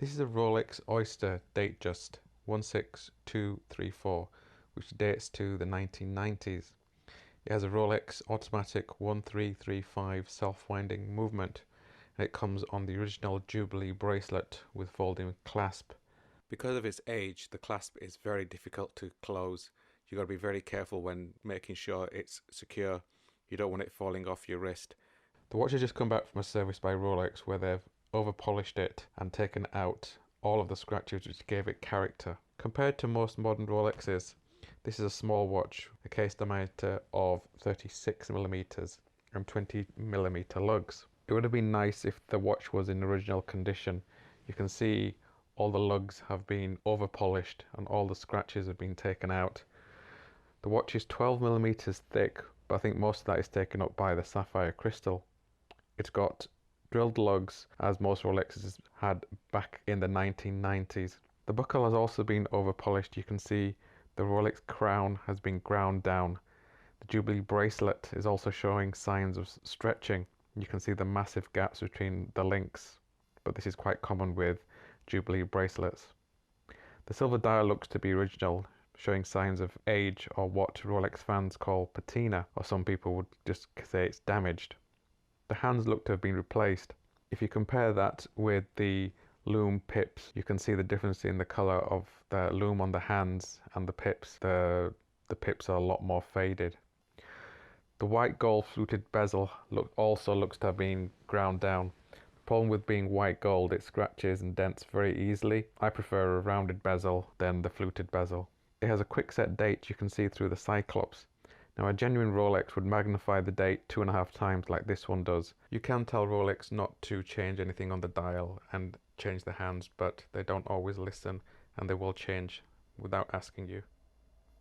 This is a Rolex Oyster DateJust 16234, which dates to the 1990s. It has a Rolex automatic 1335 self-winding movement, and it comes on the original Jubilee bracelet with folding clasp. Because of its age, the clasp is very difficult to close. You've got to be very careful when making sure it's secure. You don't want it falling off your wrist. The watch has just come back from a service by Rolex where they've over-polished it and taken out all of the scratches which gave it character. Compared to most modern Rolexes, this is a small watch, a case diameter of 36mm and 20mm lugs. It would have been nice if the watch was in original condition. You can see all the lugs have been over-polished and all the scratches have been taken out. The watch is 12mm thick, but I think most of that is taken up by the sapphire crystal. It's got drilled lugs, as most Rolexes had back in the 1990s. The buckle has also been over-polished. You can see the Rolex crown has been ground down. The Jubilee bracelet is also showing signs of stretching. You can see the massive gaps between the links, but this is quite common with Jubilee bracelets. The silver dial looks to be original, showing signs of age, or what Rolex fans call patina, or some people would just say it's damaged. The hands look to have been replaced. If you compare that with the lume pips, you can see the difference in the colour of the lume on the hands and the pips. The pips are a lot more faded. The white gold fluted bezel also looks to have been ground down. The problem with being white gold, it scratches and dents very easily. I prefer a rounded bezel than the fluted bezel. It has a quick set date you can see through the cyclops. Now, a genuine Rolex would magnify the date 2.5 times like this one does. You can tell Rolex not to change anything on the dial and change the hands, but they don't always listen, and they will change without asking you.